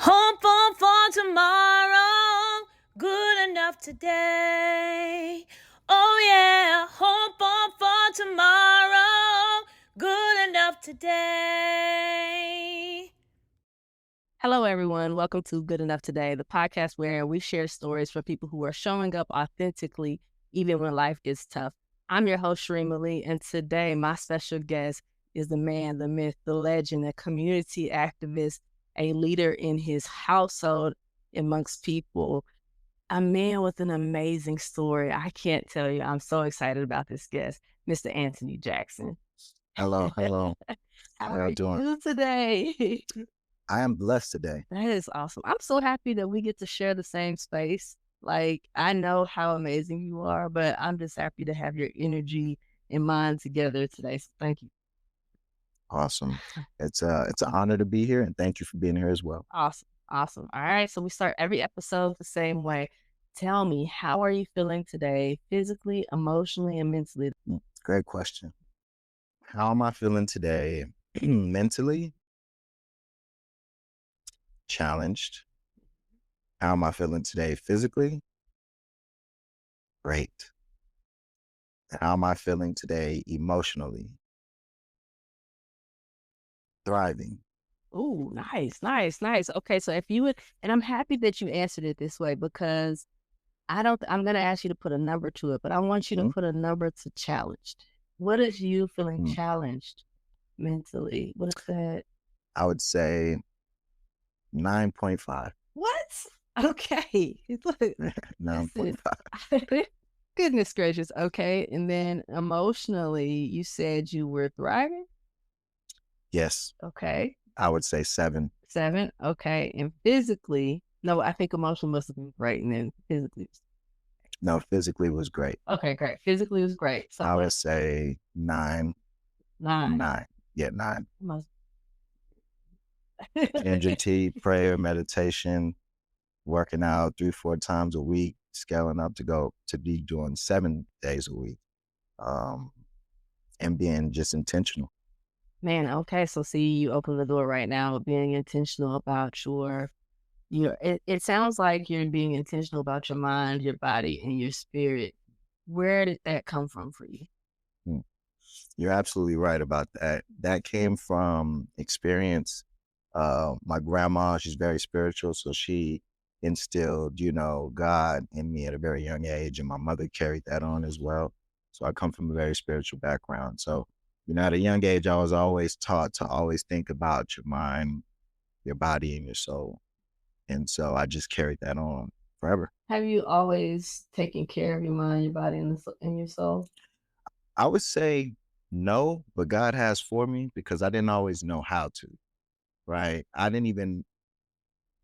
Hopeful for tomorrow, good enough today. Oh yeah, hopeful for tomorrow, good enough today. Hello, everyone. Welcome to Good Enough Today, the podcast where we share stories for people who are showing up authentically, even when life gets tough. I'm your host, Cheremma Lee, and today my special guest is the man, the myth, the legend, a community activist, a leader in his household amongst people, a man with an amazing story. I can't tell you, I'm so excited about this guest, Mr. Antony Jackson. Hello. How are y'all doing? you today? I am blessed today. That is awesome. I'm so happy that we get to share the same space. Like, I know how amazing you are, but I'm just happy to have your energy and mind together today. So thank you. Awesome. It's an honor to be here, and thank you for being here as well. Awesome. Awesome. All right. So we start every episode the same way. Tell me, how are you feeling today, physically, emotionally, and mentally? Great question. How am I feeling today? Mentally challenged. How am I feeling today? Physically great. How am I feeling today? Emotionally thriving. Oh, nice. Okay, so if you would, and I'm happy that you answered it this way because I'm going to ask you to put a number to it, but I want you to put a number to challenged. What is you feeling challenged mentally? What is that? I would say 9.5. What? Okay. Look, 9.5. Goodness gracious. Okay. And then emotionally, you said you were thriving? Yes. Okay. I would say 7. 7. Okay. And physically, no, I think emotional must have been great. And then physically. No, physically was great. Okay, great. Physically was great. So I would say 9. 9. Yeah, 9. Must... Ginger tea, prayer, meditation, working out 3-4 times a week, scaling up to be doing 7 days a week, and being just intentional. Man, okay. So see, you open the door right now, being intentional about it sounds like you're being intentional about your mind, your body, and your spirit. Where did that come from for you? You're absolutely right about that. That came from experience. My grandma, she's very spiritual, so she instilled, God in me at a very young age, and my mother carried that on as well. So I come from a very spiritual background. So, at a young age, I was always taught to always think about your mind, your body, and your soul. And so I just carried that on forever. Have you always taken care of your mind, your body, and your soul? I would say no, but God has for me because I didn't always know how to, right? I didn't even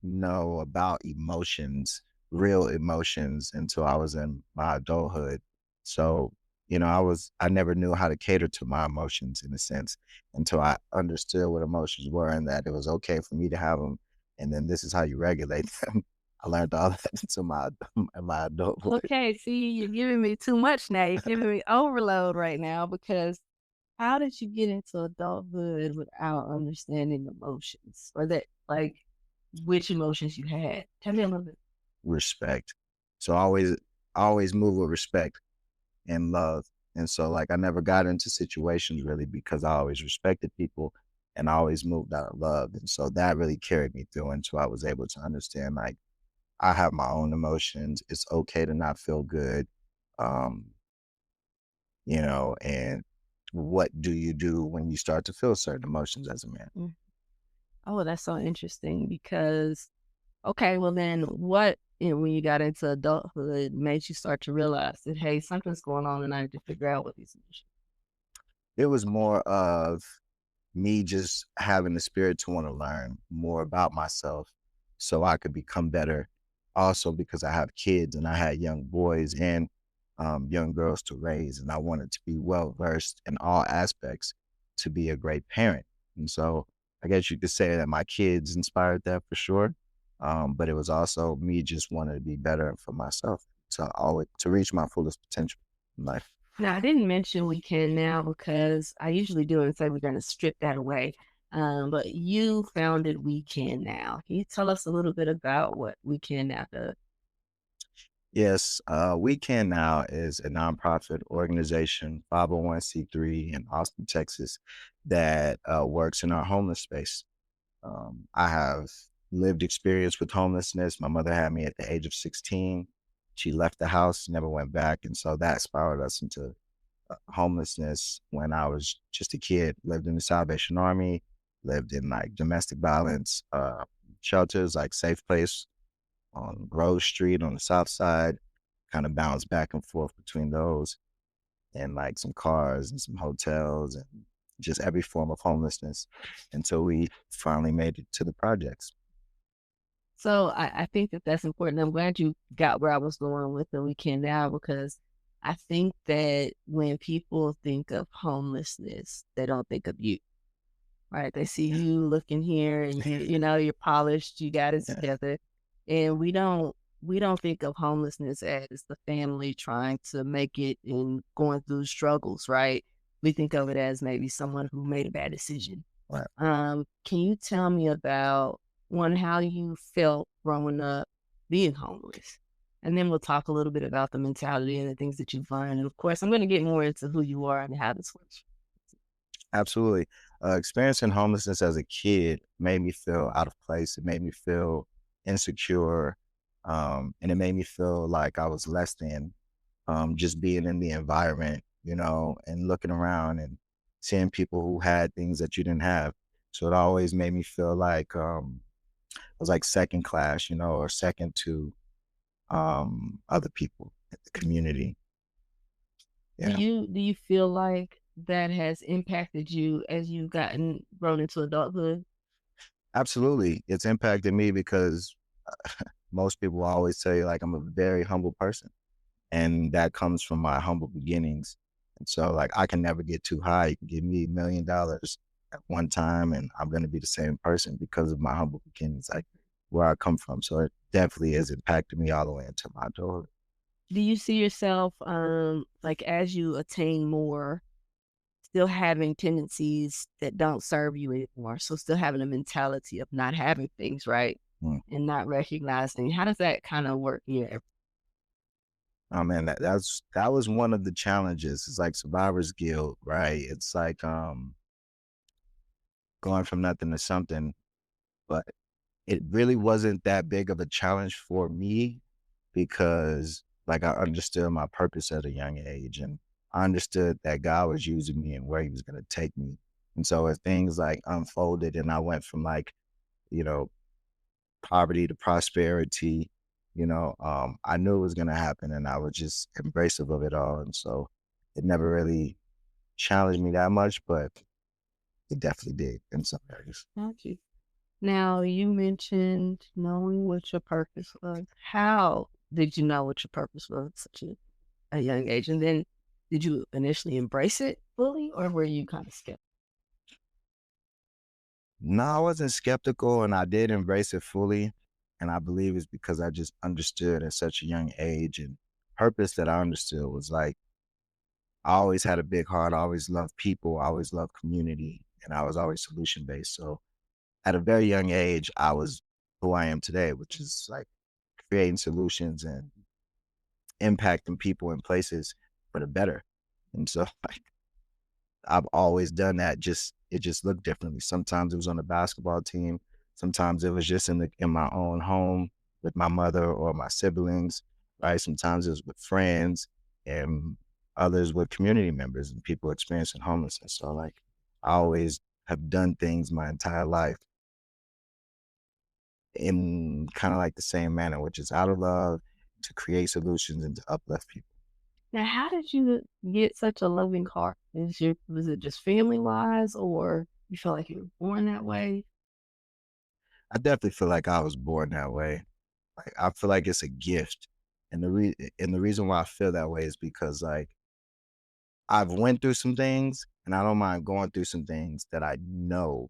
know about emotions, real emotions, until I was in my adulthood. So, I never knew how to cater to my emotions in a sense until I understood what emotions were and that it was okay for me to have them. And then this is how you regulate them. I learned all that into my adulthood. Okay, see, you're giving me too much now. You're giving me overload right now because how did you get into adulthood without understanding emotions or that, like, which emotions you had? Tell me a little bit. Respect. So I always move with respect and love. And so I never got into situations really because I always respected people and I always moved out of love. And so that really carried me through until I was able to understand I have my own emotions. It's okay to not feel good. Um, and what do you do when you start to feel certain emotions as a man? Oh, that's so interesting because, okay, well then what, when you got into adulthood made you start to realize that, hey, something's going on and I need to figure out what these emotions. It was more of me just having the spirit to want to learn more about myself so I could become better. Also, because I have kids and I had young boys and young girls to raise, and I wanted to be well versed in all aspects to be a great parent. And so I guess you could say that my kids inspired that for sure. But it was also me just wanting to be better for myself to reach my fullest potential in life. Now, I didn't mention we can now because I usually do and say we're going to strip that away. But you founded We Can Now. Can you tell us a little bit about what We Can Now does? Yes, We Can Now is a nonprofit organization, 501(c)(3) in Austin, Texas, that works in our homeless space. I have lived experience with homelessness. My mother had me at the age of 16. She left the house, never went back. And so that spiraled us into homelessness when I was just a kid. Lived in the Salvation Army, lived in like domestic violence shelters, like Safe Place on Grove Street on the south side, kind of bounced back and forth between those and like some cars and some hotels and just every form of homelessness until we finally made it to the projects. So I think that that's important. I'm glad you got where I was going with the We Can Now because I think that when people think of homelessness, they don't think of you. Right, they see you looking here and you're polished, you got it Yeah, together, and we don't think of homelessness as the family trying to make it and going through struggles, right? We think of it as maybe someone who made a bad decision. right. Can you tell me about, one, how you felt growing up being homeless? And then we'll talk a little bit about the mentality and the things that you've learned, and of course, I'm gonna get more into who you are and how this works. Absolutely. Experiencing homelessness as a kid made me feel out of place. It made me feel insecure. And it made me feel like I was less than just being in the environment, and looking around and seeing people who had things that you didn't have. So it always made me feel like I was like second class, or second to other people in the community. Do Yeah. you feel like that has impacted you as you've grown into adulthood? Absolutely. It's impacted me because most people always say like I'm a very humble person. And that comes from my humble beginnings. And so like I can never get too high. You can give me $1 million at one time and I'm gonna be the same person because of my humble beginnings, like where I come from. So it definitely has impacted me all the way into my adulthood. Do you see yourself, like, as you attain more, still having tendencies that don't serve you anymore? So still having a mentality of not having things, right? Mm. And not recognizing, how does that kind of work? Yeah. Oh man, that was one of the challenges. It's like survivor's guilt, right? It's like going from nothing to something. But it really wasn't that big of a challenge for me because like I understood my purpose at a young age and I understood that God was using me and where he was going to take me. And so as things like unfolded and I went from like, you know, poverty to prosperity, I knew it was going to happen and I was just embracive of it all. And so it never really challenged me that much, but it definitely did in some areas. Got you. Now, you mentioned knowing what your purpose was. How did you know what your purpose was at such a young age? And then did you initially embrace it fully, or were you kind of skeptical? No, I wasn't skeptical and I did embrace it fully. And I believe it's because I just understood at such a young age and purpose that I understood was like, I always had a big heart. I always loved people. I always loved community and I was always solution based. So at a very young age, I was who I am today, which is like creating solutions and impacting people and places for the better. And so like, I've always done that, just it just looked differently. Sometimes it was on the basketball team, sometimes it was just in my own home with my mother or my siblings, right? Sometimes it was with friends and others with community members and people experiencing homelessness. So like I always have done things my entire life in kind of like the same manner, which is out of love to create solutions and to uplift people. Now, how did you get such a loving heart? Was it just family wise, or you felt like you were born that way? I definitely feel like I was born that way. Like, I feel like it's a gift, and the reason why I feel that way is because, like, I've went through some things, and I don't mind going through some things that I know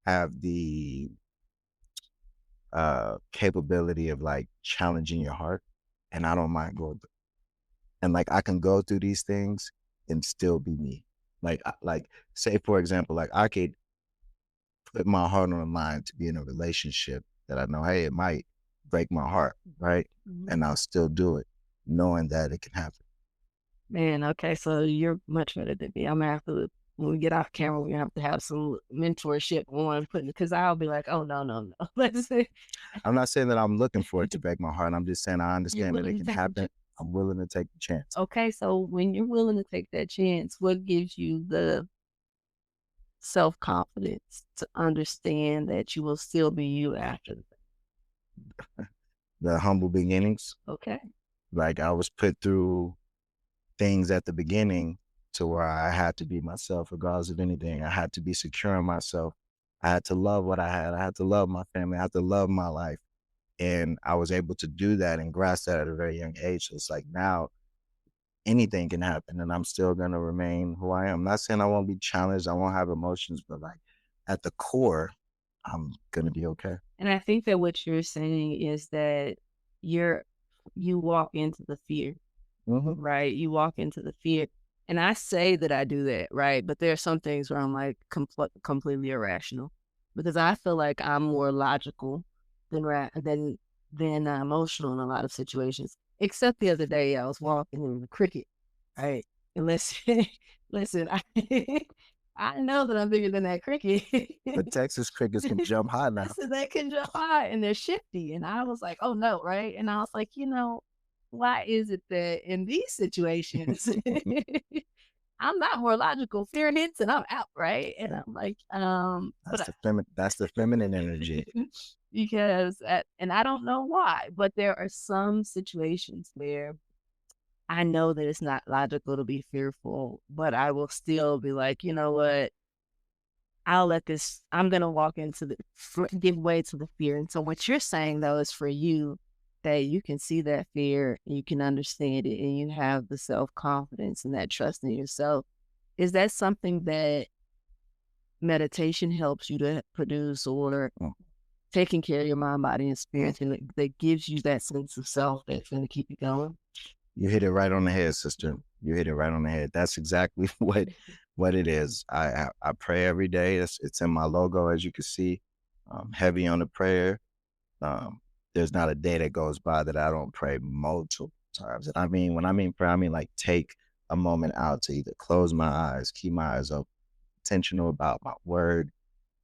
have the, capability of, like, challenging your heart, and I don't mind going through and, like, I can go through these things and still be me. Like, say, for example, like, I could put my heart on the line to be in a relationship that I know, hey, it might break my heart, right? And I'll still do it, knowing that it can happen. Man, okay, so you're much better than me. I'm gonna have to when we get off camera, we have to have some mentorship on putting because I'll be like, oh no, no, no. Let's say I'm not saying that I'm looking for it to break my heart. I'm just saying I you're understand that willing it to can take the happen. I'm willing to take the chance. okay, so when you're willing to take that chance, what gives you the self-confidence to understand that you will still be you after the The humble beginnings, okay. like I was put through things at the beginning to where I had to be myself, regardless of anything. I had to be secure in myself. I had to love what I had. I had to love my family. I had to love my life. And I was able to do that and grasp that at a very young age. So it's like now anything can happen and I'm still going to remain who I am. I'm not saying I won't be challenged. I won't have emotions, but like at the core, I'm going to be okay. And I think that what you're saying is that you're you walk into the fear, Hmm. right? You walk into the fear. And I say that I do that, right? But there are some things where I'm like completely irrational because I feel like I'm more logical than emotional in a lot of situations. Except the other day, I was walking in the cricket, right? And listen, listen, I know that I'm bigger than that cricket. But Texas crickets can jump high I now. said they can jump high and they're shifty. And I was like, oh no, right? And I was like, why is it that in these situations I'm not more logical, fear hits and I'm out, right? And I'm like, That's the feminine energy. because and I don't know why, but there are some situations where I know that it's not logical to be fearful, but I will still be like, you know what? I'm going to walk into give way to the fear. And so what you're saying though is for you that you can see that fear, you can understand it, and you have the self-confidence and that trust in yourself. Is that something that meditation helps you to produce or Mm. taking care of your mind, body, and spirit that gives you that sense of self that's going to keep you going? You hit it right on the head, sister. You hit it right on the head. That's exactly what it is. I pray every day. It's in my logo, as you can see. Heavy on the prayer. Um, there's not a day that goes by that I don't pray multiple times. And I mean, when I mean prayer, I mean like take a moment out to either close my eyes, keep my eyes open, intentional about my word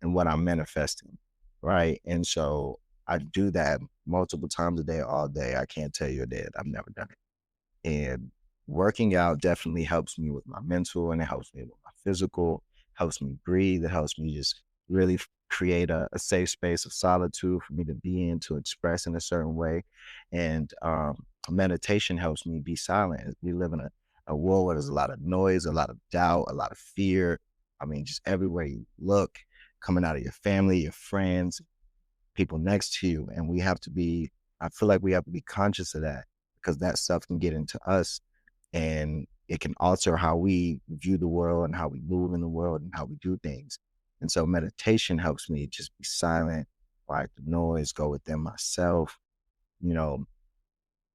and what I'm manifesting, right? And so I do that multiple times a day, all day. I can't tell you a day that I've never done it. And working out definitely helps me with my mental and it helps me with my physical, helps me breathe. It helps me just really create a safe space of solitude for me to be in, to express in a certain way. And meditation helps me be silent. We live in a world where there's a lot of noise, a lot of doubt, a lot of fear. I mean, just everywhere you look, coming out of your family, your friends, people next to you. And I feel like we have to be conscious of that because that stuff can get into us and it can alter how we view the world and how we move in the world and how we do things. And so meditation helps me just be silent, quiet the noise, go within myself, you know,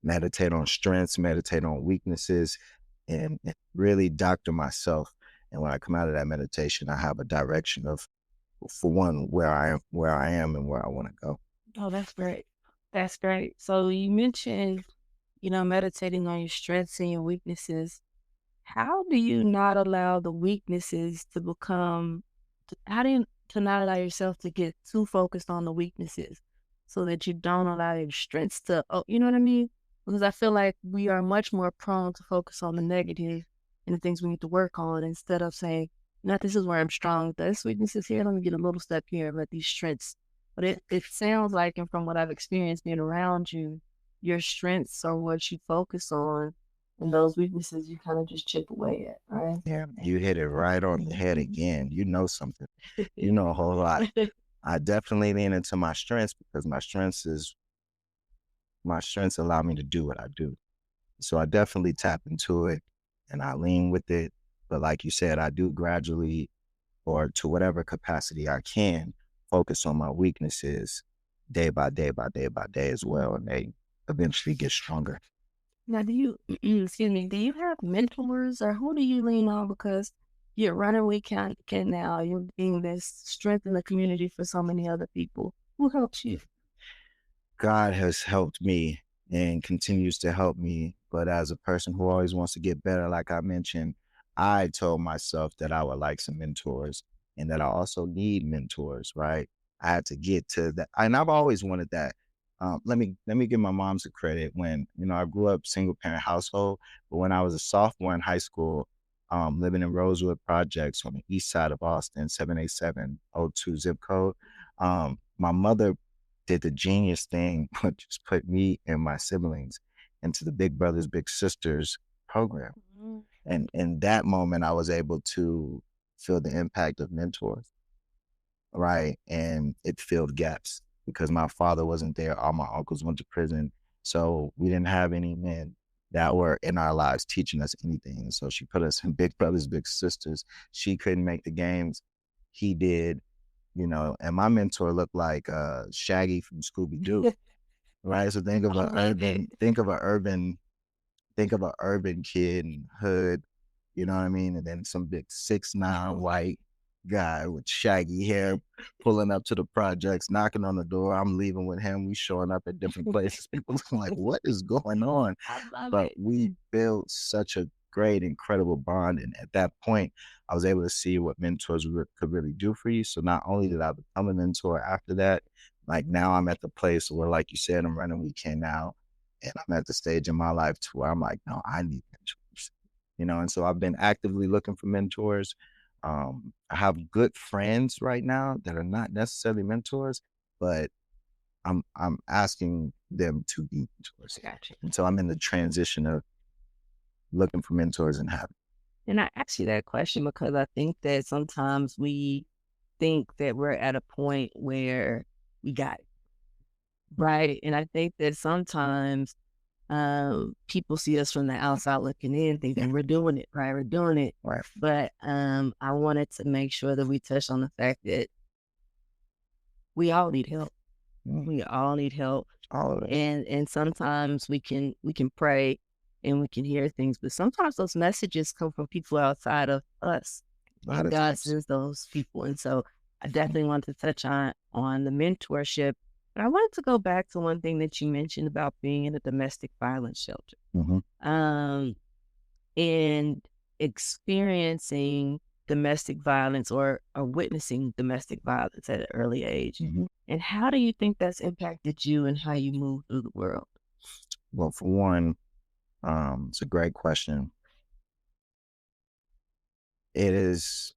meditate on strengths, meditate on weaknesses, and really doctor myself. And when I come out of that meditation, I have a direction of, for one, where I am and where I want to go. Oh, that's great. That's great. So you mentioned, meditating on your strengths and your weaknesses. How do you not allow the weaknesses to how do you to not allow yourself to get too focused on the weaknesses so that you don't allow your strengths to, oh, you know what I mean? Because I feel like we are much more prone to focus on the negative and the things we need to work on instead of saying, not this is where I'm strong, this weakness is here, let me get a little step here and let these strengths. But it sounds like, and from what I've experienced being around you, your strengths are what you focus on and those weaknesses you kind of just chip away at, right? Yeah, you hit it right on the head again. You know something. You know a whole lot. I definitely lean into my strengths because my strengths allow me to do what I do. So I definitely tap into it and I lean with it. But like you said, I do gradually or to whatever capacity I can focus on my weaknesses day by day by day by day as well. And they eventually get stronger. Now, excuse me, do you have mentors or who do you lean on? Because you're running We Can now. You're being this strength in the community for so many other people. Who helps you? God has helped me and continues to help me. But as a person who always wants to get better, like I mentioned, I told myself that I would like some mentors and that I also need mentors, right? I had to get to that. And I've always wanted that. Let me give my mom some credit. When, I grew up single parent household, but when I was a sophomore in high school, living in Rosewood Projects on the east side of Austin, 78702 zip code, my mother did the genius thing, which just put me and my siblings into the Big Brothers Big Sisters program. Mhm. And in that moment, I was able to feel the impact of mentors, right? And it filled gaps because my father wasn't there. All my uncles went to prison. So we didn't have any men that were in our lives teaching us anything. So she put us in Big Brothers Big Sisters. She couldn't make the games. He did, and my mentor looked like Shaggy from Scooby Doo, right? So think of an urban kid and hood, you know what I mean? And then some big 6'9" white guy with shaggy hair pulling up to the projects, knocking on the door. I'm leaving with him. We showing up at different places. People looking like, what is going on? I love But it. we built such a great, incredible bond. And at that point, I was able to see what mentors could really do for you. So not only did I become a mentor after that, like now I'm at the place where, like you said, I'm running weekend now. And I'm at the stage in my life to where I'm like, no, I need mentors, and so I've been actively looking for mentors. I have good friends right now that are not necessarily mentors, but I'm asking them to be mentors. Gotcha. And so I'm in the transition of looking for mentors and having. And I ask you that question because I think that sometimes we think that we're at a point where we got it, right? And I think that sometimes people see us from the outside looking in, thinking we're doing it, right? We're doing it. Right. But I wanted to make sure that we touch on the fact that we all need help. We all need help. All of it. And sometimes we can pray and we can hear things, but sometimes those messages come from people outside of us. A lot And of God times. sends those people. And so I definitely wanted to touch on the mentorship. But I wanted to go back to one thing that you mentioned about being in a domestic violence shelter. Mhm. Um, and experiencing domestic violence or witnessing domestic violence at an early age. Mhm. And how do you think that's impacted you and how you move through the world? Well, for one, it's a great question. It has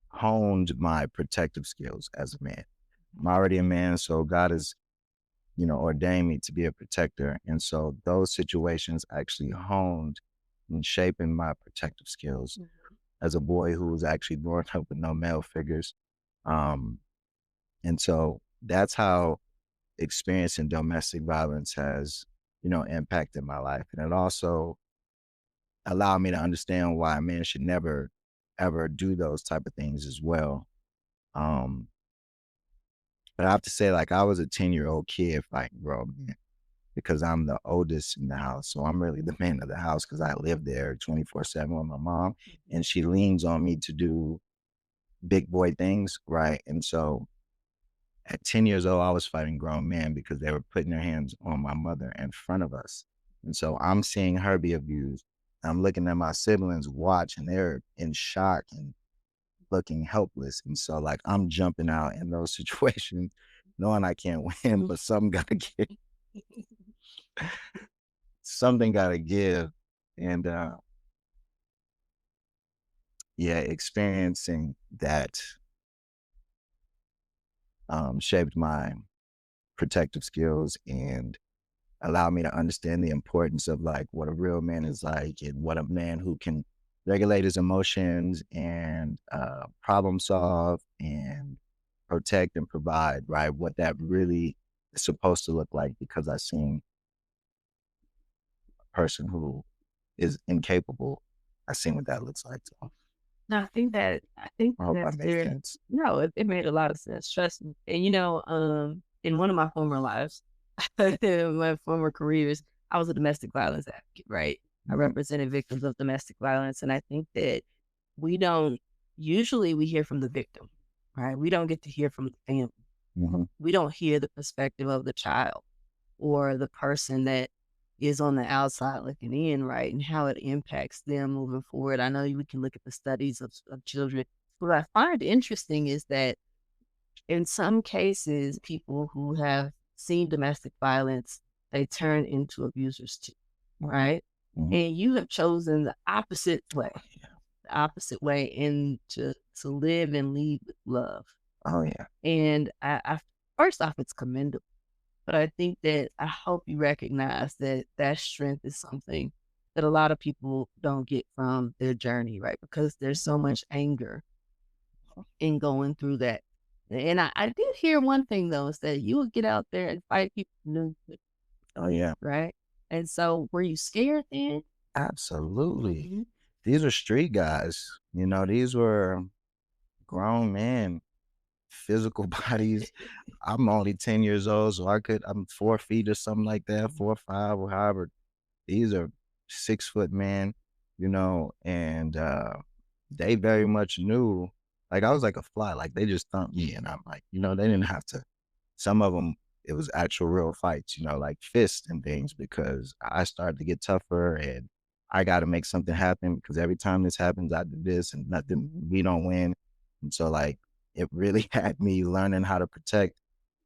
honed my protective skills as a man. I'm already a man, so God has, ordained me to be a protector. And so those situations actually honed and shaping my protective skills as a boy who was actually growing up with no male figures. Um, and so that's how experiencing domestic violence has, impacted my life. And it also allowed me to understand why a man should never, ever do those type of things as well. Um, but I have to say, like, I was a 10-year-old kid fighting grown men because I'm the oldest in the house. So I'm really the man of the house because I live there 24/7 with my mom, and she leans on me to do big boy things, right? And so at 10 years old, I was fighting grown men because they were putting their hands on my mother in front of us. And so I'm seeing her be abused. I'm looking at my siblings watch and they're in shock and looking helpless. And so like I'm jumping out in those situations, knowing I can't win, but something gotta give. And yeah, experiencing that shaped my protective skills and allowed me to understand the importance of like what a real man is like and what a man who can regulate his emotions and problem solve and protect and provide, right? What that really is supposed to look like because I seen a person who is incapable. I seen what that looks like. So No, I think I hope I that's made very sense. no, it made a lot of sense. Trust me. And in one of my former lives, in my former careers, I was a domestic violence advocate, right? I represented victims of domestic violence. And I think that we don't, usually we hear from the victim, right? We don't get to hear from the family. Mhm. We don't hear the perspective of the child or the person that is on the outside looking in, right? And how it impacts them moving forward. I know we can look at the studies of children. What I find interesting is that in some cases, people who have seen domestic violence, they turn into abusers too, right? Mhm. And you have chosen the opposite way, and to live and lead with love. Oh yeah. And I first off, it's commendable. But I think that I hope you recognize that that strength is something that a lot of people don't get from their journey, right? Because there's so much anger in going through that. And I did hear one thing though, is that you would get out there and fight people new, Oh yeah. right? And so were you scared then? Absolutely. Mhm. These are street guys. You know, these were grown men, physical bodies. I'm only 10 years old, so I'm 4 feet or something like that, 4 or 5 or however. These are 6 foot men, and they very much knew, like I was like a fly, like they just thumped me and I'm like, they didn't have to. Some of them, it was actual real fights, like fists and things, because I started to get tougher and I got to make something happen because every time this happens, I do this and nothing, we don't win. And so like, it really had me learning how to protect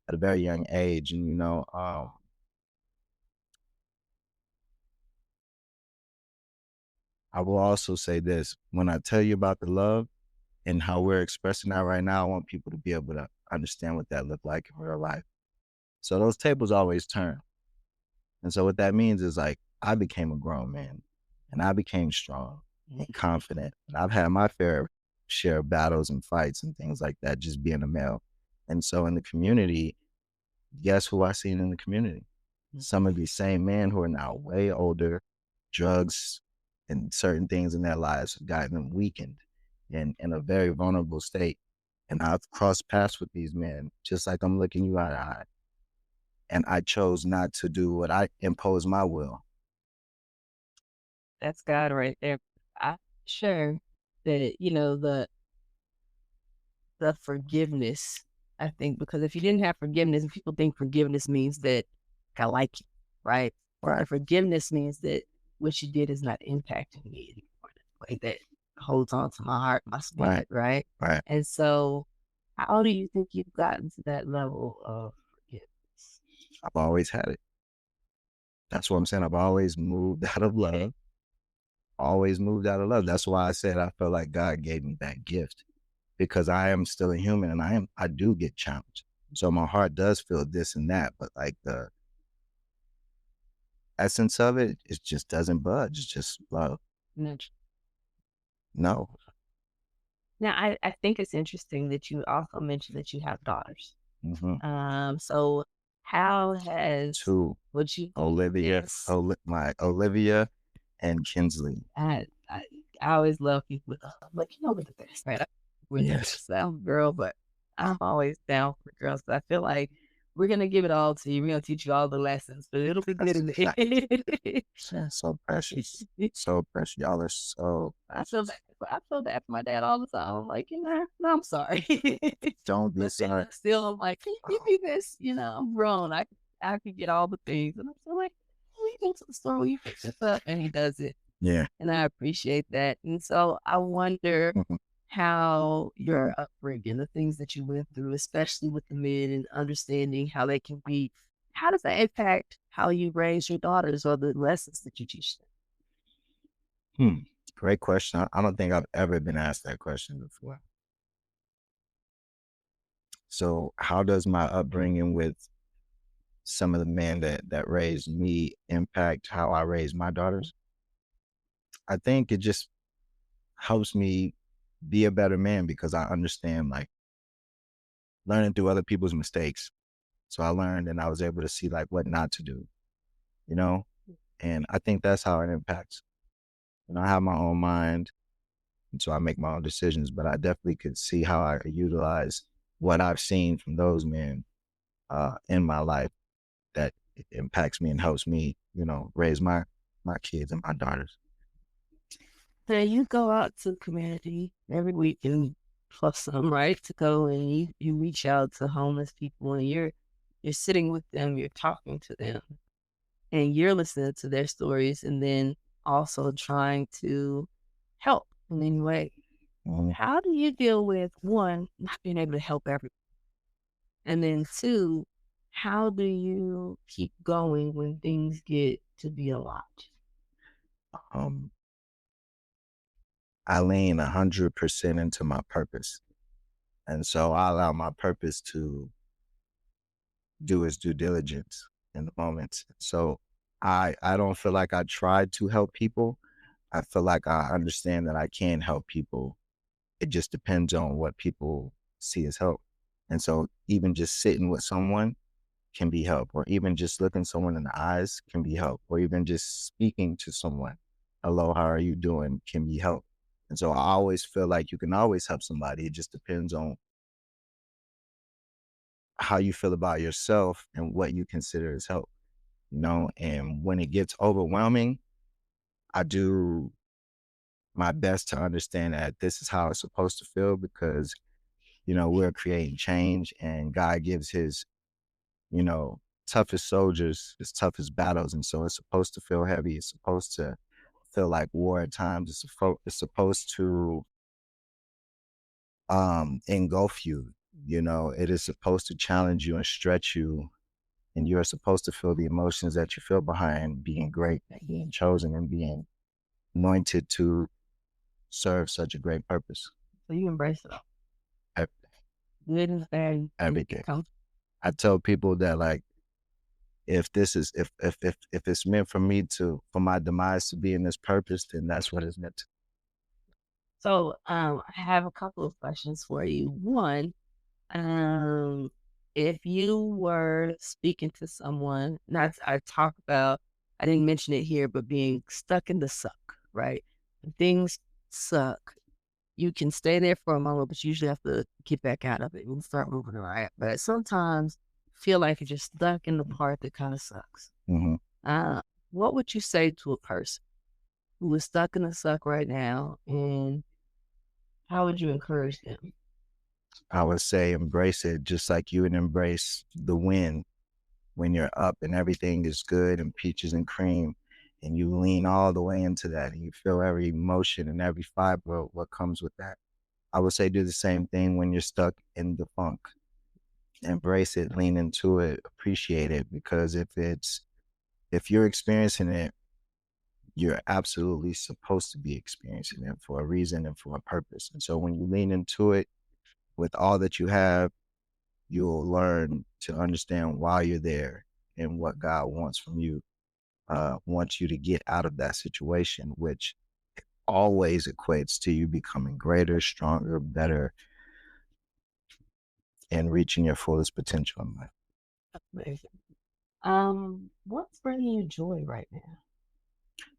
at a very young age. And, I will also say this, when I tell you about the love and how we're expressing that right now, I want people to be able to understand what that looked like in real life. So those tables always turn. And so what that means is like I became a grown man and I became strong and confident. And I've had my fair share of battles and fights and things like that, just being a male. And so in the community, guess who I seen in the community? Some of these same men who are now way older, drugs and certain things in their lives have gotten them weakened and in a very vulnerable state. And I've crossed paths with these men, just like I'm looking you eye to eye. And I chose not to do what I impose my will. That's God right there. I'm sure that, the forgiveness, I think, because if you didn't have forgiveness, and people think forgiveness means that I like you, right? Right, And forgiveness means that what you did is not impacting me anymore. Like that holds on to my heart, my right, spirit, right? right. And so, how do you think you've gotten to that level of forgiveness? I've always had it. That's what I'm saying. I've always moved out of love, always moved out of love. That's why I said I felt like God gave me that gift because I am still a human and I do get challenged. So my heart does feel this and that, but like the essence of it, it just doesn't budge. It's just love. Nudge. No. Now, I think it's interesting that you also mentioned that you have daughters. Hmm. So how has Two, what you Olivia, yes, my Olivia and Kinsley. I I always love people with like with the best, right? We're the Yes. best. I'm a girl, but I'm always down for girls. I feel like we're gonna give it all to you. We're gonna teach you all the lessons, but it'll be good That's in the end. yeah, so precious. So precious. Y'all are so I feel precious. bad. I feel bad for my dad all the time. I'm like, no, I'm sorry. Don't be But then sorry. still, I'm like, can you give me this? I'm grown. I could get all the things, and I'm still like, we go to the store, will you fix this up? And he does it, Yeah. and I appreciate that. And so I wonder Mhm. how your upbringing, the things that you went through, especially with the men and understanding how they can be, how does that impact how you raise your daughters or the lessons that you teach them? Hmm. Great question. I don't think I've ever been asked that question before. So, how does my upbringing with some of the men that raised me impact how I raise my daughters? I think it just helps me be a better man because I understand like learning through other people's mistakes. So I learned and I was able to see like what not to do, you know? And I think that's how it impacts. I have my own mind, and so I make my own decisions, but I definitely could see how I could utilize what I've seen from those men in my life that it impacts me and helps me, raise my my kids and my daughters. So you go out to the community every week and plus some, right? To go and you reach out to homeless people and you're sitting with them, you're talking to them, and you're listening to their stories and then also trying to help in any way. Mhm. How do you deal with one, not being able to help everyone? And then two, how do you keep going when things get to be a lot? Um, I lean 100% into my purpose. And so I allow my purpose to do its due diligence in the moment. So I don't feel like I tried to help people. I feel like I understand that I can help people. It just depends on what people see as help. And so even just sitting with someone can be help, or even just looking someone in the eyes can be help, or even just speaking to someone, hello, how are you doing, can be help. And so I always feel like you can always help somebody. It just depends on how you feel about yourself and what you consider as help, you know? And when it gets overwhelming, I do my best to understand that this is how it's supposed to feel because, you know, we're creating change and God gives his, you know, toughest soldiers his toughest battles. And so it's supposed to feel heavy. It's supposed to feel like war at times. It's supposed to engulf you, you know, it is supposed to challenge you and stretch you, and you're supposed to feel the emotions that you feel behind being great and being chosen and being anointed to serve such a great purpose. So you embrace it all. Ev- Good and bad. Everything. I tell people that like if this is if it's meant for me to for my demise to be in this purpose, then that's what it's meant to. So I have a couple of questions for you. One, Um, if you were speaking to someone, not I talk about, I didn't mention it here, but being stuck in the suck, right? When things suck, you can stay there for a moment, but you usually have to get back out of it and start moving around. But sometimes feel like you're just stuck in the part that kind of sucks. Hmm. Uh, what would you say to a person who is stuck in the suck right now, and how would you encourage them? I would say embrace it just like you would embrace the win when you're up and everything is good and peaches and cream, and you lean all the way into that and you feel every emotion and every fiber of what comes with that. I would say do the same thing when you're stuck in the funk. Embrace it, lean into it, appreciate it, because if you're experiencing it, you're absolutely supposed to be experiencing it for a reason and for a purpose. And so when you lean into it with all that you have, you'll learn to understand why you're there and what God wants from you, wants you to get out of that situation, which always equates to you becoming greater, stronger, better, and reaching your fullest potential in life. Amazing. What's bringing you joy right now?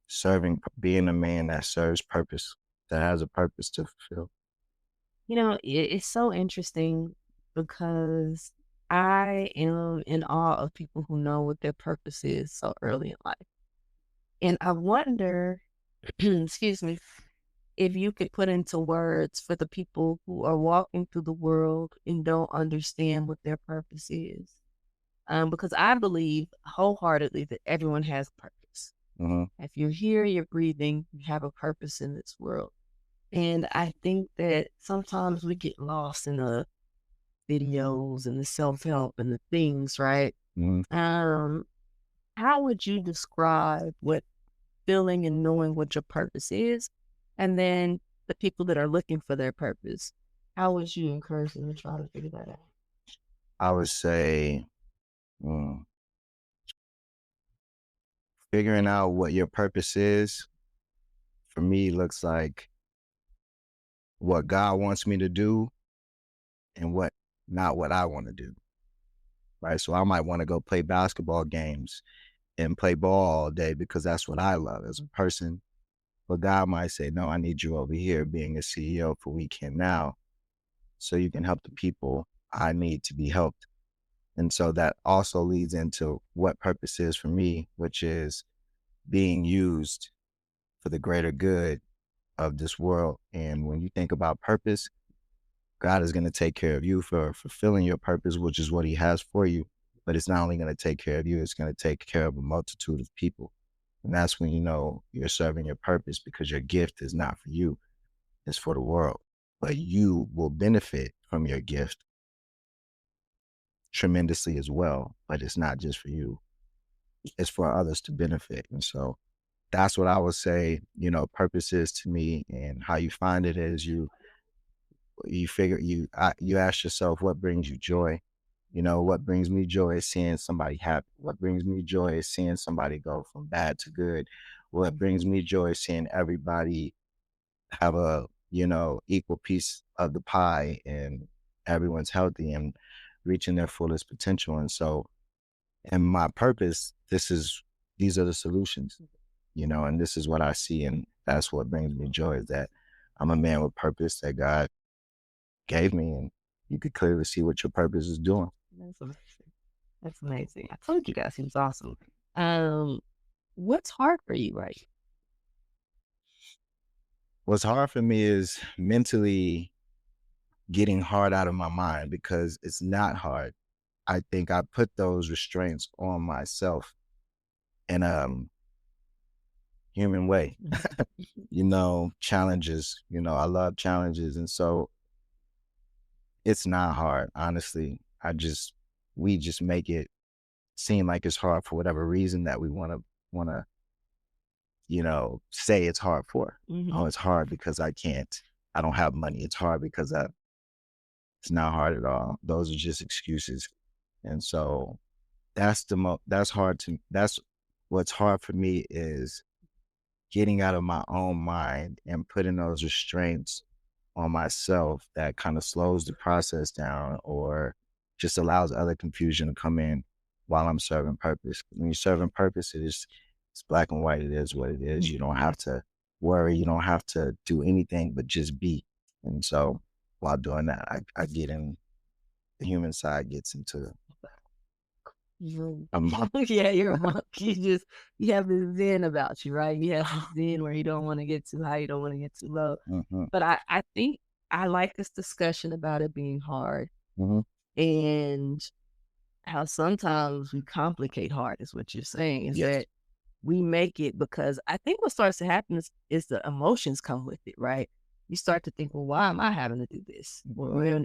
Serving, being a man that serves purpose, that has a purpose to fulfill. You know, it's so interesting because I am in awe of people who know what their purpose is so early in life. And I wonder, excuse me, if you could put into words for the people who are walking through the world and don't understand what their purpose is. Because I believe wholeheartedly that everyone has a purpose. Hmm. If you're here, you're breathing, you have a purpose in this world. And I think that sometimes we get lost in the videos and the self-help and the things, right? Hmm. Um, how would you describe what feeling and knowing what your purpose is? And then the people that are looking for their purpose, how would you encourage them to try to figure that out? I would say mm, figuring out what your purpose is for me looks like what God wants me to do and what not what I want to do. Right. So I might want to go play basketball games and play ball all day because that's what I love as a person. But God might say, no, I need you over here being a CEO for Weekend Now so you can help the people I need to be helped. And so that also leads into what purpose is for me, which is being used for the greater good of this world. And when you think about purpose, God is going to take care of you for fulfilling your purpose, which is what he has for you. But it's not only going to take care of you, it's going to take care of a multitude of people. And that's when you know you're serving your purpose, because your gift is not for you, it's for the world. But you will benefit from your gift tremendously as well. But it's not just for you, it's for others to benefit. And so that's what I would say, you know, purpose is to me. And how you find it is you ask yourself, what brings you joy? You know, what brings me joy is seeing somebody happy. What brings me joy is seeing somebody go from bad to good. What brings me joy is seeing everybody have a, you know, equal piece of the pie, and everyone's healthy and reaching their fullest potential. And so, and my purpose, these are the solutions, you know, and this is what I see. And that's what brings me joy, is that I'm a man with purpose that God gave me, and you could clearly see what your purpose is doing. That's amazing. That's amazing. I told you guys he was awesome. What's hard for you, right? What's hard for me is mentally getting hard out of my mind, because it's not hard. I think I put those restraints on myself in a human way. You know, challenges, you know, I love challenges. And so it's not hard, honestly. We just make it seem like it's hard for whatever reason that we want to, you know, say it's hard for. Oh, it's hard because I don't have money. It's hard because it's not hard at all. Those are just excuses. And so that's what's hard for me, is getting out of my own mind and putting those restraints on myself that kind of slows the process down, or just allows other confusion to come in while I'm serving purpose. When you're serving purpose, it's black and white. It is what it is. You don't have to worry. You don't have to do anything but just be. And so while doing that, I get in, the human side gets into a monk. Yeah, you're a monk. You have this zen about you, right? You have this zen where you don't want to get too high, you don't want to get too low. But I think I like this discussion about it being hard, and how sometimes we complicate hard, is what you're saying, is that we make it, because I think what starts to happen is the emotions come with it, right? You start to think, well, why am I having to do this?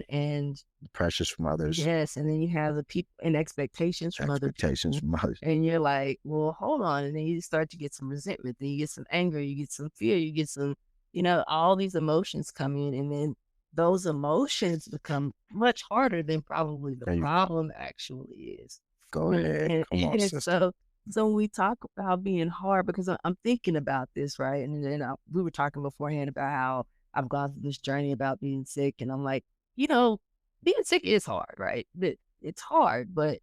And pressures from others. Yes, and then you have the people and expectations from other people. And you're like, well, hold on. And then you start to get some resentment, then you get some anger, you get some fear, you get some, you know, all these emotions come in, and then those emotions become much harder than probably the problem actually is. Go ahead. Come on, sister. So when we talk about being hard, because I'm thinking about this, right? And then we were talking beforehand about how I've gone through this journey about being sick, and I'm like, you know, being sick is hard, right? It's hard, but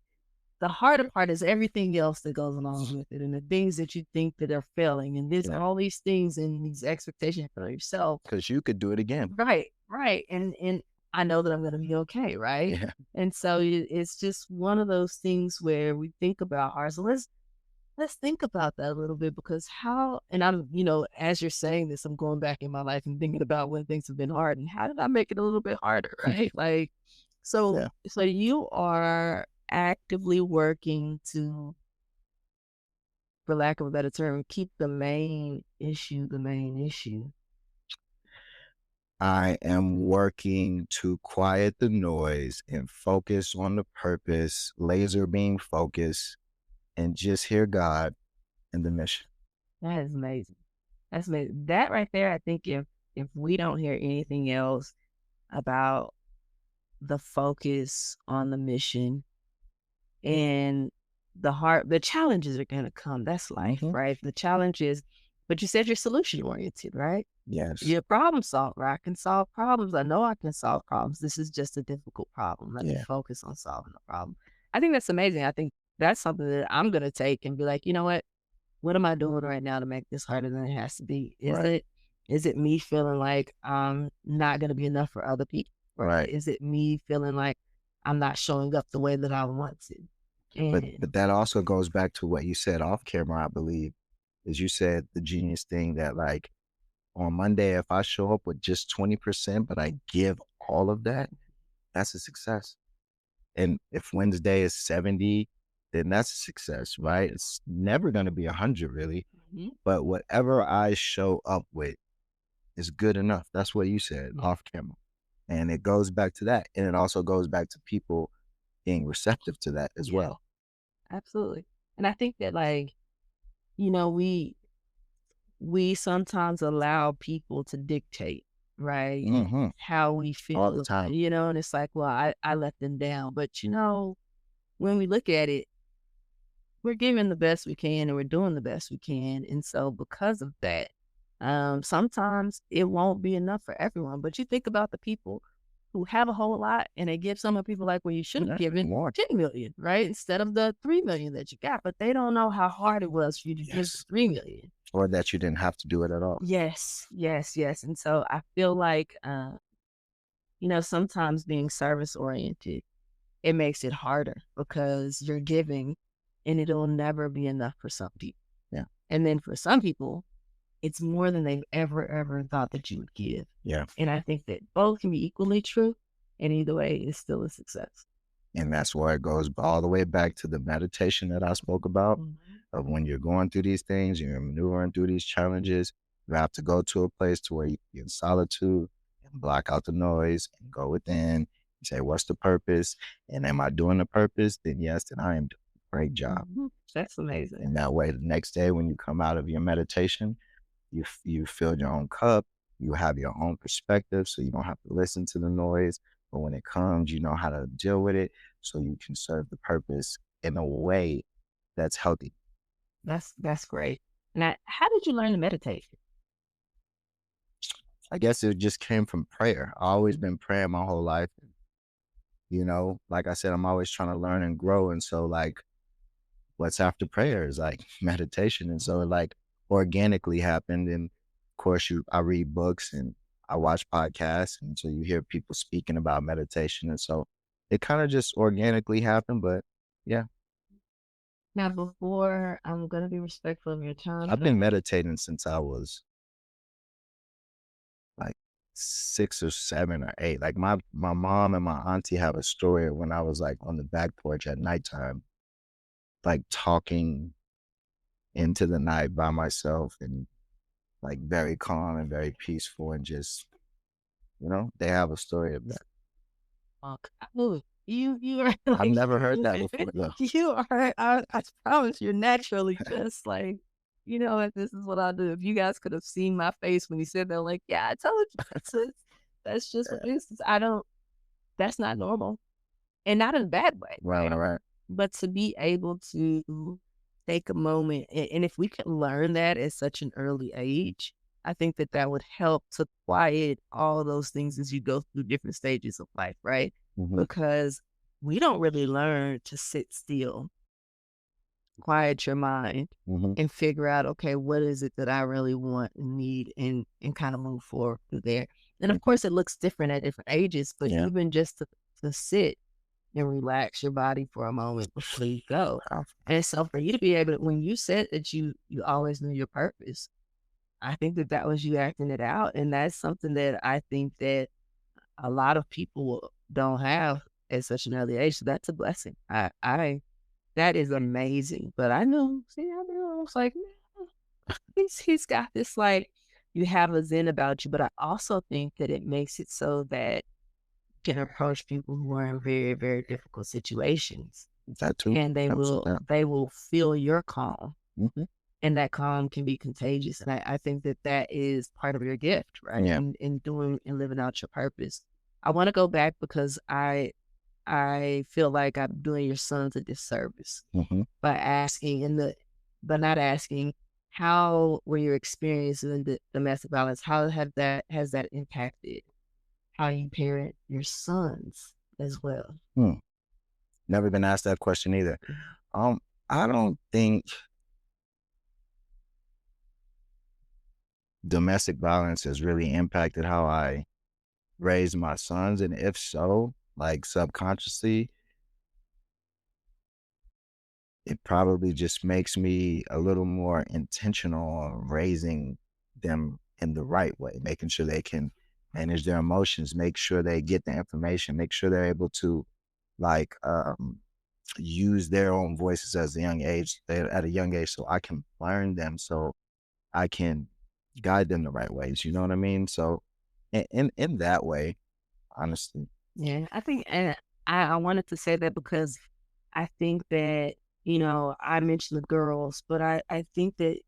the harder part is everything else that goes along with it, and the things that you think that are failing, and there's all these things and these expectations for yourself. Because you could do it again. Right. And I know that I'm going to be okay, right? Yeah. And so it's just one of those things where we think about hard. So let's think about that a little bit, because and I'm, you know, as you're saying this, I'm going back in my life and thinking about when things have been hard and how did I make it a little bit harder, right? Like, so you are actively working to, for lack of a better term, keep the main issue the main issue. I am working to quiet the noise and focus on the purpose, laser beam focus, and just hear God and the mission. That is amazing. That's amazing. That right there, I think if we don't hear anything else about the focus on the mission and the challenges are going to come. That's life, right? The challenges, but you said you're solution oriented, right? Yes. You're a problem solver. I can solve problems. I know I can solve problems. This is just a difficult problem. Let me focus on solving the problem. I think that's amazing. I think that's something that I'm going to take and be like, you know what am I doing right now to make this harder than it has to be? Is it me feeling like I'm not going to be enough for other people? Right. Is it me feeling like I'm not showing up the way that I want to? But that also goes back to what you said off camera, I believe. is you said the genius thing that like on Monday, if I show up with just 20%, but I give all of that, that's a success. And if Wednesday is 70, then that's a success, right? It's never going to be 100 really, Mhm. but whatever I show up with is good enough. That's what you said Yeah. off camera. And it goes back to that. And it also goes back to people being receptive to that as Yeah, well. absolutely. And I think that like, you know, we sometimes allow people to dictate, right? Hmm. How we All the feel, time. and it's like, well, I let them down. But when we look at it, we're giving the best we can and we're doing the best we can. And so because of that, sometimes it won't be enough for everyone. But you think about the people who have a whole lot and they give some of people like, well, you should have Yeah, given more. 10 million, right? Instead of the 3 million that you got. But they don't know how hard it was for you to give Yes. 3 million. Or that you didn't have to do it at all. Yes, yes, yes. And so I feel like, sometimes being service oriented, it makes it harder because you're giving and it'll never be enough for some people. Yeah. And then for some people, it's more than they've ever thought that you would give. Yeah. And I think that both can be equally true. And either way is still a success. And that's where it goes all the way back to the meditation that I spoke about Mhm. of when you're going through these things, you're maneuvering through these challenges, you have to go to a place to where you can be in solitude and block out the noise and go within and say, what's the purpose? And am I doing the purpose? Then yes, then I am doing a great job. Mhm. That's amazing. And that way, the next day when you come out of your meditation, you fill your own cup, you have your own perspective, so you don't have to listen to the noise. But when it comes, you know how to deal with it, so you can serve the purpose in a way that's healthy. That's great. Now, how did you learn to meditate? I guess it just came from prayer. I always been praying my whole life. Like I said, I'm always trying to learn and grow. And so like what's after prayer is like meditation. And so it like organically happened. And of course I read books and I watch podcasts. And so you hear people speaking about meditation. And so it kind of just organically happened. But yeah, Now, before I'm going to be respectful of your time, I've been meditating since I was like 6 or 7 or 8. Like my mom and my auntie have a story of when I was like on the back porch at nighttime, like talking into the night by myself and like very calm and very peaceful and just, they have a story of that. oh, you are I've like, never heard that before though. you are, I promise you're naturally just like, what this is what I do. If you guys could have seen my face when he said that, like, yeah, I told you, that's just what it is. That's not normal and not in a bad way, Right, right? right. But to be able to take a moment, and if we can learn that at such an early age, I think that that would help to quiet all those things as you go through different stages of life, right? Hmm. Because we don't really learn to sit still, quiet your mind, Hmm. and figure out, okay, what is it that I really want and need, and kind of move forward through there. And of course, it looks different at different ages, but Yeah. even just to sit and relax your body for a moment before you go. Wow. And so for you to be able to, when you said that you always knew your purpose, I think that that was you acting it out, and that's something that I think that a lot of people don't have at such an early age. So that's a blessing. I that is amazing. But I knew, see, I knew I was like, "Man, he's got this like you have a zen about you." But I also think that it makes it so that you can approach people who are in very, very difficult situations That too. and they Helps will with that. they will feel your calm, Hmm. and that calm can be contagious. And I think that that is part of your gift, right? Yeah. In doing and living out your purpose. I want to go back because I feel like I'm doing your sons a disservice Hmm. by asking but not asking how were your experiences in the domestic violence? How have that has that impacted how you parent your sons as well? Hmm. Never been asked that question either. Um, I don't think domestic violence has really impacted how I raise my sons. And if so, like subconsciously, it probably just makes me a little more intentional on raising them in the right way, making sure they can manage their emotions, make sure they get the information, make sure they're able to like use their own voices as a young age at a young age so I can learn them so I can guide them the right ways. You know what I mean? So in that way, honestly. Yeah, I think, and I wanted to say that because I think that, I mentioned the girls, but I think that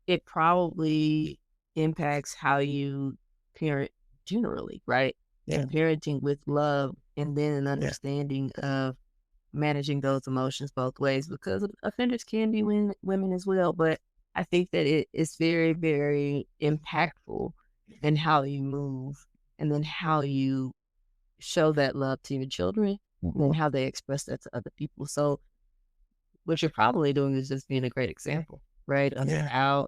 it probably impacts how you parent generally, right? Yeah. And parenting with love and then an Yeah. understanding of managing those emotions both ways because offenders can be women as well. But I think that it is very, very impactful in how you move and then how you show that love to your children and then how they express that to other people. So what you're probably doing is just being a great example, right? Of Yeah.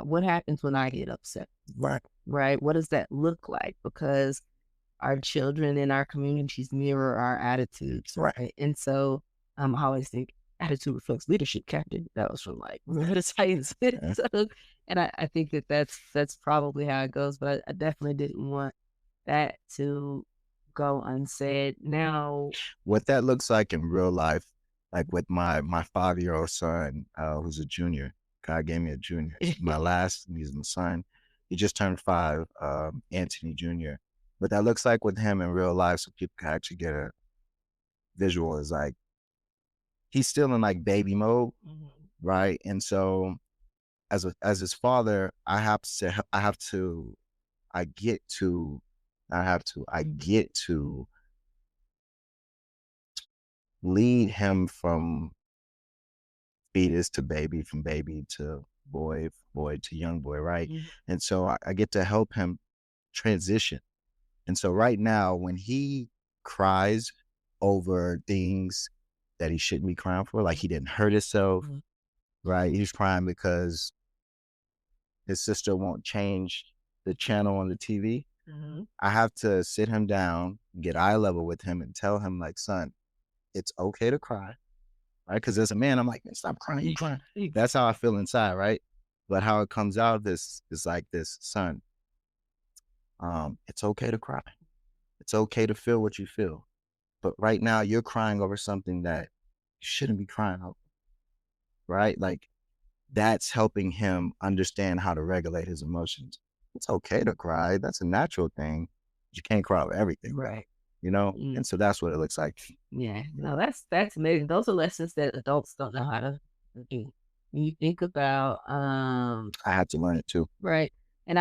what happens when I get upset, Right. right? What does that look like? Because our children and our communities mirror our attitudes, right? And so I always think attitude reflects leadership, Captain. That was from like Remember the Titans. So, and I think that that's probably how it goes. But I definitely didn't want that to go unsaid. Now, What that looks like in real life, like with my 5-year-old son, who's a junior. God gave me a junior. He's he's my son. He just turned 5, Antony Jr. What that looks like with him in real life, so people can actually get a visual, is like he's still in like baby mode, right? And so as his father, I get to lead him from fetus to baby, from baby to boy, boy to young boy, right? And so I get to help him transition. And so right now, when he cries over things that he shouldn't be crying for, like he didn't hurt himself, right? He's crying because his sister won't change the channel on the TV. I have to sit him down, get eye level with him and tell him like, son, it's okay to cry, right? Because as a man, I'm like, man, stop crying, you crying. That's how I feel inside, right? But how it comes out of this is like this, son, it's okay to cry. It's okay to feel what you feel. But right now you're crying over something that you shouldn't be crying over, right? Like that's helping him understand how to regulate his emotions. It's okay to cry. That's a natural thing. You can't cry over everything, right. you know? And so that's what it looks like. Yeah, no, that's amazing. Those are lessons that adults don't know how to do. When you think about I had to learn it too. right. And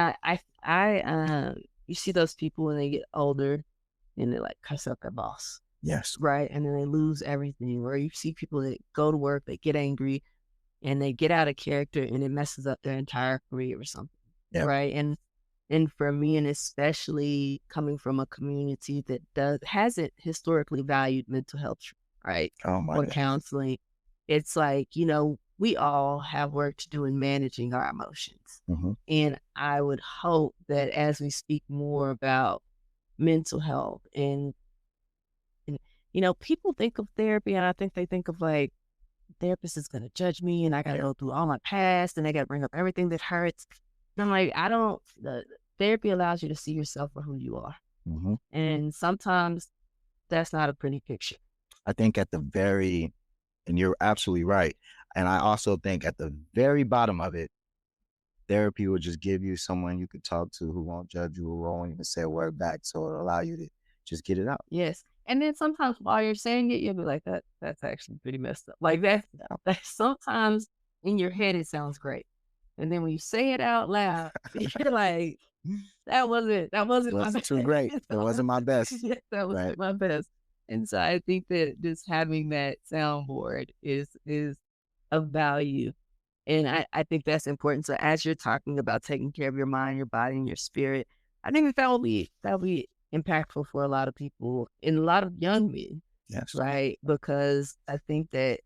you see those people when they get older and they like cuss out their boss. Yes. Right. And then they lose everything. Or you see people that go to work, they get angry and they get out of character and it messes up their entire career or something. Yeah. Right. And for me, and especially coming from a community that hasn't historically valued mental health, right? Oh my Or God. counseling, it's like, we all have work to do in managing our emotions. And I would hope that as we speak more about mental health and people think of therapy, and I think they think of like, therapist is going to judge me and I got to go through all my past and they got to bring up everything that hurts. And I'm like, the therapy allows you to see yourself for who you are. And sometimes that's not a pretty picture. I think and you're absolutely right. And I also think at the very bottom of it, therapy will just give you someone you could talk to who won't judge you or won't even say a word back. So it'll allow you to just get it out. Yes. And then sometimes while you're saying it, you'll be like, that's actually pretty messed up. Like that sometimes in your head, it sounds great. And then when you say it out loud, you're like, that wasn't my best. Too great. It wasn't my best. Yes, that wasn't my best. And so I think that just having that soundboard is of value. And I think that's important. So as you're talking about taking care of your mind, your body, and your spirit, I think that will be impactful for a lot of people and a lot of young men. Yes. Right? Because I think that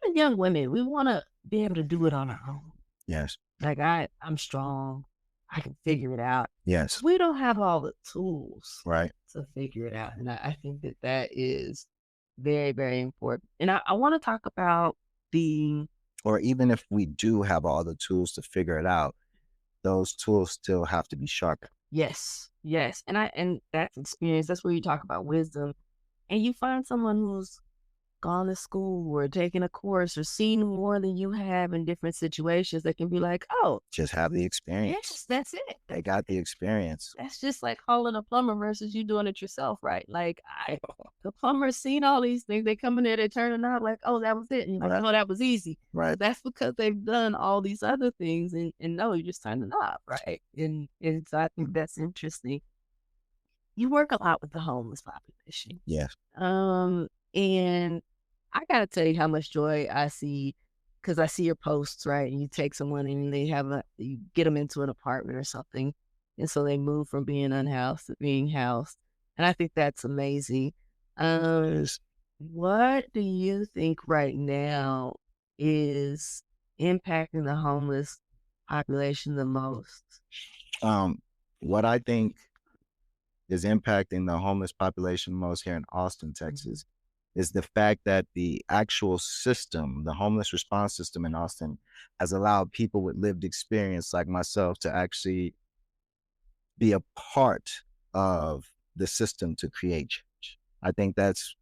even young women, we want to be able to do it on our own. Yes. Like I'm strong. I can figure it out. Yes. We don't have all the tools right to figure it out. And I think that is very, very important. And I want to talk about or even if we do have all the tools to figure it out, those tools still have to be sharpened. Yes, yes. And that's experience. That's where you talk about wisdom. And you find someone who's gone to school or taken a course or seen more than you have in different situations that can be like, oh, Just have the experience. yes, that's it. They got the experience. That's just like calling a plumber versus you doing it yourself, right? Like the plumber's seen all these things. They come in there, they turn it out like, oh, that was it. And you're like, Right. oh, that was easy. Right. But that's because they've done all these other things and no, you just turn it up, right? And so I think that's interesting. You work a lot with the homeless population. Yes. And I gotta tell you how much joy I see because I see your posts, right? And you take someone and you get them into an apartment or something. And so they move from being unhoused to being housed. And I think that's amazing. Um, what do you think right now is impacting the homeless population the most? What I think is impacting the homeless population most here in Austin, Texas, is the fact that the actual system, the homeless response system in Austin, has allowed people with lived experience like myself to actually be a part of the system to create change. I think that's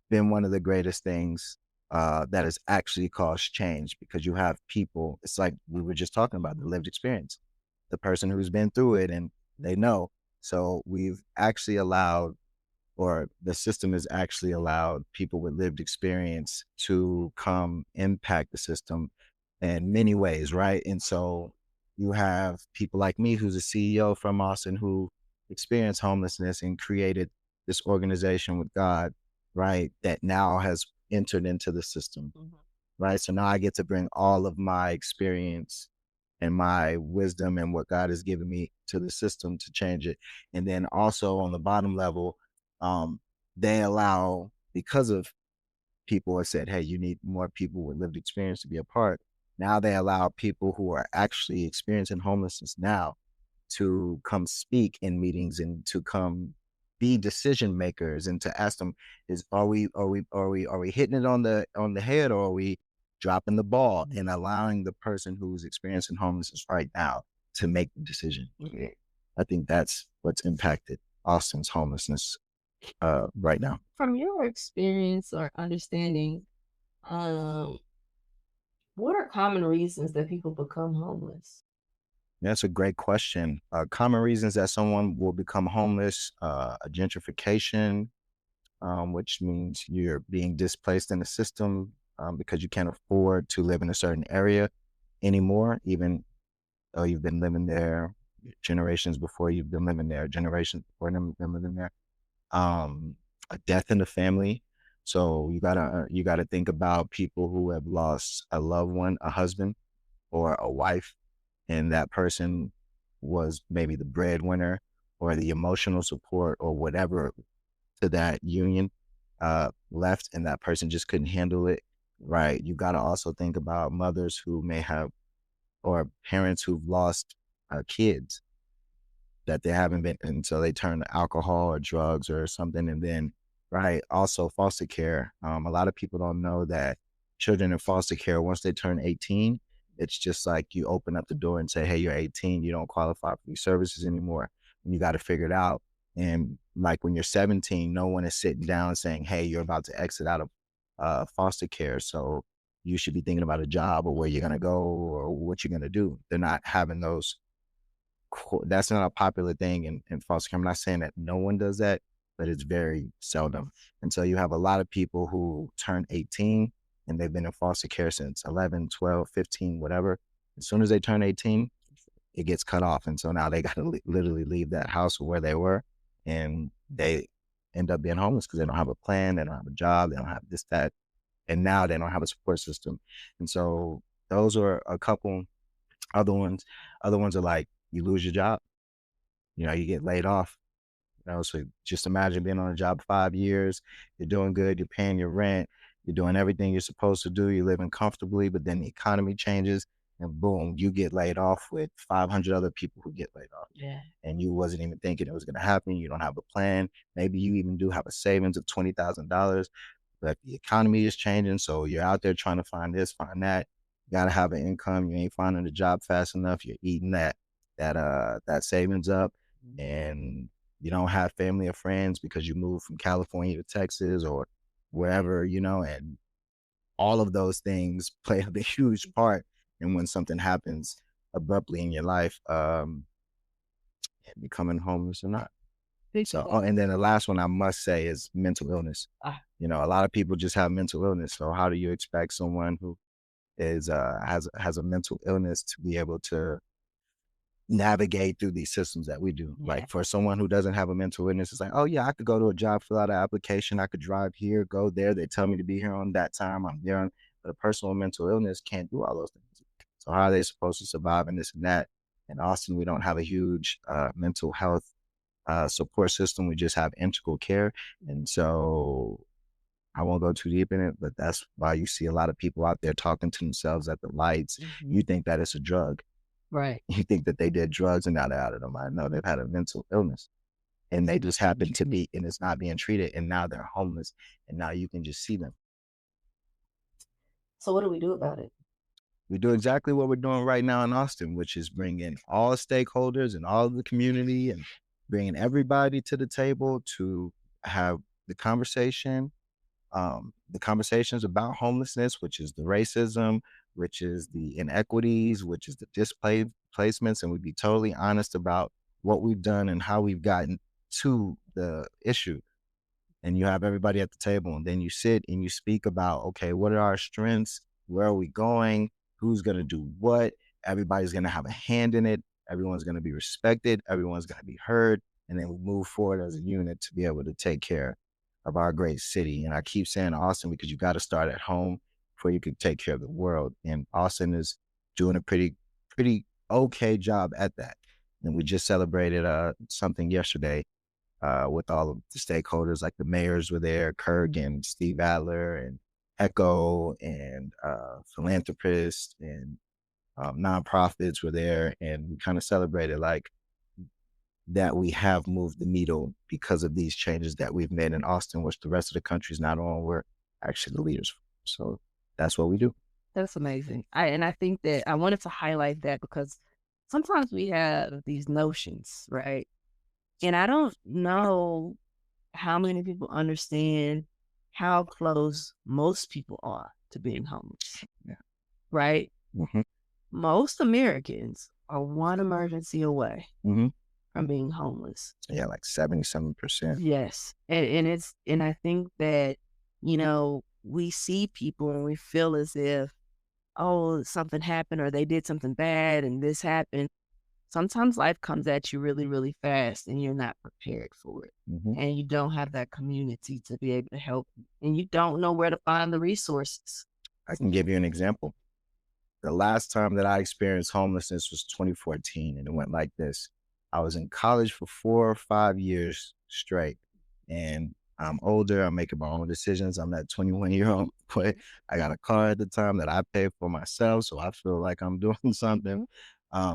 been one of the greatest things that has actually caused change, because you have people, it's like we were just talking about, the lived experience, the person who's been through it and they know. So we've actually allowed, or the system has actually allowed people with lived experience to come impact the system in many ways, right? And so you have people like me, who's a CEO from Austin, who experienced homelessness and created this organization with God, right? That now has entered into the system, right? So now I get to bring all of my experience and my wisdom and what God has given me to the system to change it. And then also on the bottom level, they allow, because of people have said, hey, you need more people with lived experience to be a part. Now they allow people who are actually experiencing homelessness now to come speak in meetings and to come be decision makers, and to ask them, are we hitting it on the head, or are we dropping the ball, and allowing the person who's experiencing homelessness right now to make the decision. I think that's what's impacted Austin's homelessness right now. From your experience or understanding, what are common reasons that people become homeless? That's a great question. Common reasons that someone will become homeless: gentrification, which means you're being displaced in the system because you can't afford to live in a certain area anymore, even though you've been living there generations before you've been living there, generations before them been living there. A death in the family. So you gotta think about people who have lost a loved one, a husband or a wife, and that person was maybe the breadwinner or the emotional support or whatever to that union left, and that person just couldn't handle it. Right. You got to also think about mothers who may have, or parents who've lost kids that they haven't been, and so they turn to alcohol or drugs or something. And then, right, also foster care. A lot of people don't know that children in foster care, once they turn 18, it's just like you open up the door and say, hey, you're 18, you don't qualify for these services anymore. And you got to figure it out. And like when you're 17, no one is sitting down saying, hey, you're about to exit out of foster care, so you should be thinking about a job or where you're going to go or what you're going to do. They're not having those. That's not a popular thing in foster care. I'm not saying that no one does that, but it's very seldom. And so you have a lot of people who turn 18 and they've been in foster care since 11, 12, 15, whatever. As soon as they turn 18, it gets cut off. And so now they got to literally leave that house where they were, and they end up being homeless because they don't have a plan, they don't have a job, they don't have this, that, and now they don't have a support system. And so those are a couple. Other ones are like, you lose your job, you get laid off. So just imagine being on a job 5 years, you're doing good, you're paying your rent, you're doing everything you're supposed to do, you're living comfortably, but then the economy changes and boom, you get laid off with 500 other people who get laid off. Yeah. And you wasn't even thinking it was going to happen. You don't have a plan. Maybe you even do have a savings of $20,000, but the economy is changing. So you're out there trying to find this, find that. You gotta have an income. You ain't finding a job fast enough. You're eating that savings up, and you don't have family or friends because you moved from California to Texas or wherever, and all of those things play a huge part in when something happens abruptly in your life, becoming homeless or not. So, and then the last one I must say is mental illness. A lot of people just have mental illness. So how do you expect someone who is has a mental illness to be able to navigate through these systems that we do? Yeah. Like for someone who doesn't have a mental illness, it's like, oh yeah, I could go to a job, fill out an application, I could drive here, go there. They tell me to be here on that time, I'm there. But a person with mental illness can't do all those things. So how are they supposed to survive in this and that? In Austin, we don't have a huge mental health support system. We just have integral care. And so I won't go too deep in it, but that's why you see a lot of people out there talking to themselves at the lights. You think that it's a drug. Right. You think that they did drugs and now they're out of their mind. No, they've had a mental illness and they just happen to be, and it's not being treated. And now they're homeless and now you can just see them. So what do we do about it? We do exactly what we're doing right now in Austin, which is bringing all stakeholders and all of the community and bringing everybody to the table to have the conversations about homelessness, which is the racism, which is the inequities, which is the displaced placements, and we'd be totally honest about what we've done and how we've gotten to the issue. And you have everybody at the table, and then you sit and you speak about, okay, what are our strengths? Where are we going? Who's going to do what? Everybody's going to have a hand in it. Everyone's going to be respected. Everyone's going to be heard. And then we move forward as a unit to be able to take care of our great city. And I keep saying Austin because you got to start at home before you can take care of the world. And Austin is doing a pretty okay job at that. And we just celebrated something yesterday with all of the stakeholders, like the mayors were there, Kirk and Steve Adler and Echo and philanthropists and nonprofits were there. And we kind of celebrated like that we have moved the needle because of these changes that we've made in Austin, which the rest of the country is not on. We're actually the leaders. So that's what we do. That's amazing. I think that I wanted to highlight that because sometimes we have these notions, right? And I don't know how many people understand how close most people are to being homeless. Yeah. Right? Mm-hmm. Most Americans are one emergency away Mm-hmm. from being homeless. Yeah, like 77%. Yes. And I think that, we see people and we feel as if, oh, something happened or they did something bad and this happened. Sometimes life comes at you really, really fast and you're not prepared for it. Mm-hmm. And you don't have that community to be able to help you. And you don't know where to find the resources. I can give you an example. The last time that I experienced homelessness was 2014, and it went like this. I was in college for 4 or 5 years straight, and I'm older. I'm making my own decisions. I'm that 21-year-old boy. I got a car at the time that I paid for myself, so I feel like I'm doing something.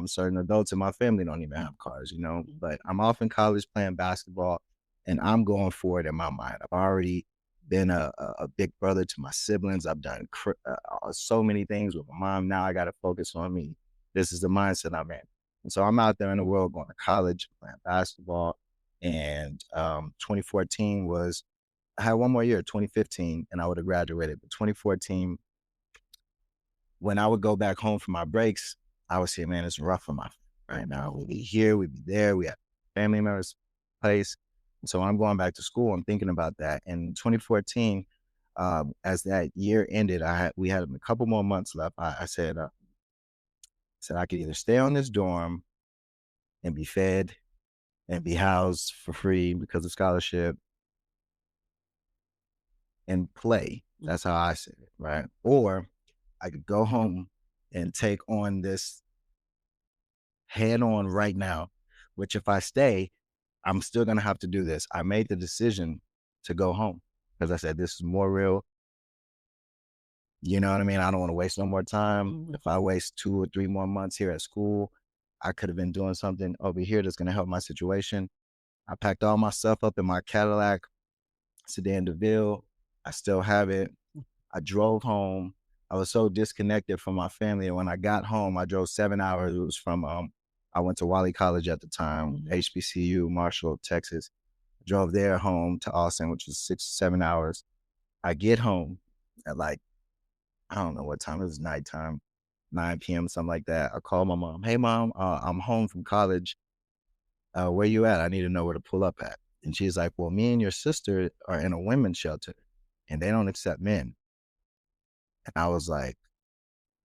Certain adults in my family don't even have cars, but I'm off in college playing basketball, and I'm going forward in my mind. I've already been a big brother to my siblings. I've done so many things with my mom. Now I got to focus on me. This is the mindset I'm in. And so I'm out there in the world going to college, playing basketball. And 2014 I had one more year, 2015, and I would have graduated. But 2014, when I would go back home for my breaks, I would say, man, it's rough for my right now. We'd be here, we'd be there. We have family members place. So when I'm going back to school, I'm thinking about that. And 2014, as that year ended, we had a couple more months left. I said I could either stay on this dorm and be fed and be housed for free because of scholarship and play. That's how I said it, right? Or I could go home and take on this head on right now, which if I stay, I'm still going to have to do this. I made the decision to go home because I said, this is more real. You know what I mean? I don't want to waste no more time. Mm-hmm. If I waste 2 or 3 more months here at school, I could have been doing something over here that's going to help my situation. I packed all my stuff up in my Cadillac sedan DeVille. I still have it. I drove home. I was so disconnected from my family. And when I got home, I drove 7 hours. It was from, I went to Wally College at the time, HBCU, Marshall, Texas. I drove there home to Austin, which was 6, 7 hours. I get home at like, I don't know what time. It was nighttime, 9 p.m., something like that. I called my mom. Hey, mom, I'm home from college. Where you at? I need to know where to pull up at. And she's like, well, me and your sister are in a women's shelter and they don't accept men. And I was like,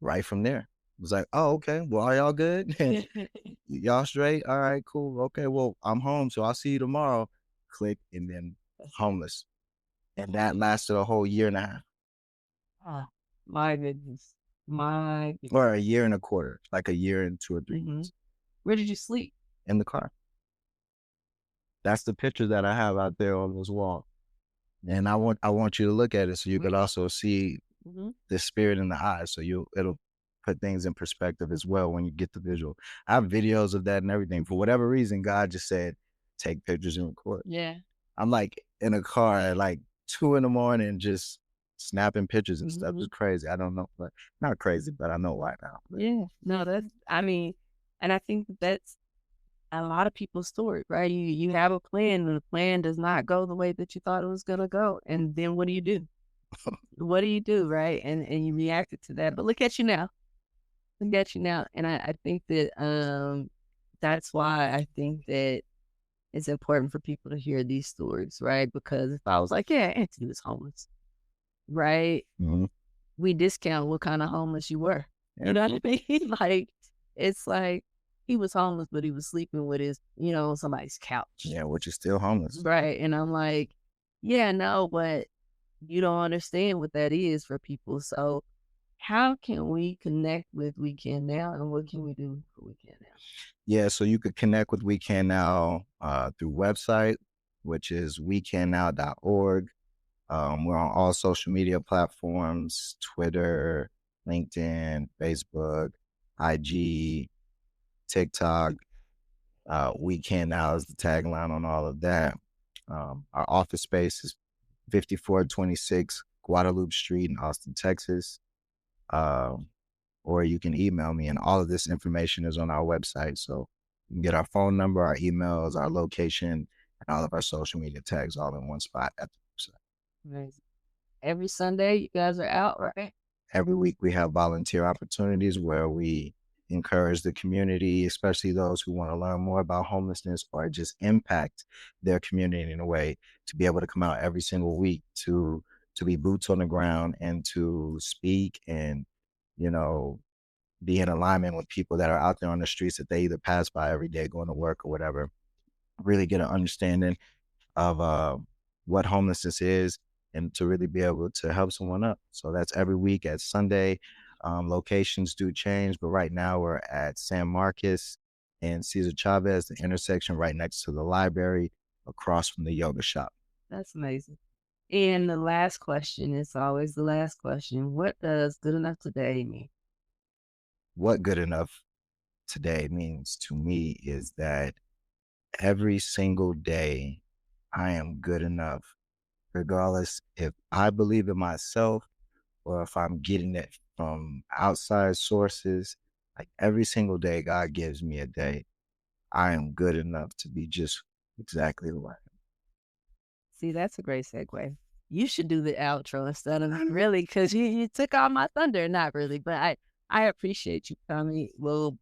right from there. I was like, oh, okay. Well, are y'all good? Y'all straight? All right, cool. Okay, well, I'm home, so I'll see you tomorrow. Click, and then homeless. And that lasted a whole year and a half. Oh, my goodness. My goodness. Or a year and a quarter, like a year and 2 or 3 months. Where did you sleep? In the car. That's the picture that I have out there on this wall. And I want you to look at it so you could also see the spirit in the eyes. So it'll put things in perspective as well when you get the visual. I have videos of that and everything. For whatever reason, God just said, take pictures and record. Yeah. I'm like in a car at like 2 a.m, just snapping pictures and stuff. It's crazy. I don't know, but not crazy, but I know why now. Yeah. No, and I think that's a lot of people's story, right? You have a plan and the plan does not go the way that you thought it was gonna go. And then what do you do? What do you do, right? And you reacted to that. But look at you now. Look at you now. And I think that that's why I think that it's important for people to hear these stories, right? Because if I was like, yeah, Antony was homeless, right? We discount what kind of homeless you were. You know what I mean? Like, it's like he was homeless, but he was sleeping with his, on somebody's couch. Yeah, which is still homeless. Right. And I'm like, yeah, no, but you don't understand what that is for people. So how can we connect with We Can Now, and what can we do for We Can Now? Yeah, so you could connect with We Can Now through website, which is wecannow.org. We're on all social media platforms, Twitter, LinkedIn, Facebook, IG, TikTok. We Can Now is the tagline on all of that. Our office space is 5426 Guadalupe Street in Austin, Texas. Or you can email me, and all of this information is on our website. So you can get our phone number, our emails, our location, and all of our social media tags all in one spot at the website. Amazing. Every Sunday, you guys are out, right? Every week we have volunteer opportunities where we encourage the community, especially those who want to learn more about homelessness or just impact their community in a way, to be able to come out every single week to be boots on the ground and to speak and, be in alignment with people that are out there on the streets that they either pass by every day going to work or whatever. Really get an understanding of what homelessness is and to really be able to help someone up. So that's every week at Sunday. Locations do change, but right now we're at San Marcos and Cesar Chavez, the intersection right next to the library, across from the yoga shop. That's amazing. And the last question is always the last question. What does good enough today mean? What good enough today means to me is that every single day I am good enough, regardless if I believe in myself or if I'm getting it from outside sources. Like every single day God gives me a day, I am good enough to be just exactly the way. See, that's a great segue. You should do the outro instead of really, because you took all my thunder. Not really, but I appreciate you coming,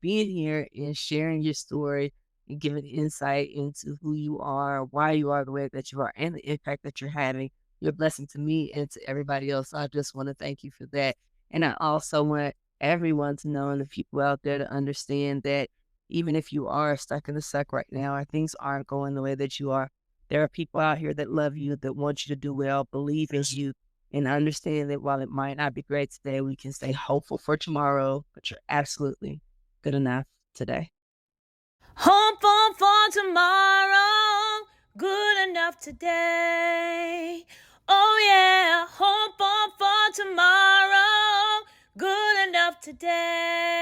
being here and sharing your story and giving insight into who you are, why you are the way that you are, and the impact that you're having. You're a blessing to me and to everybody else. So I just want to thank you for that. And I also want everyone to know, and the people out there to understand, that even if you are stuck in the suck right now or things aren't going the way that you are, there are people out here that love you, that want you to do well, believe in you, and understand that while it might not be great today, we can stay hopeful for tomorrow, but you're absolutely good enough today. Hopeful for tomorrow, good enough today. Oh yeah, hopeful for tomorrow, good enough today.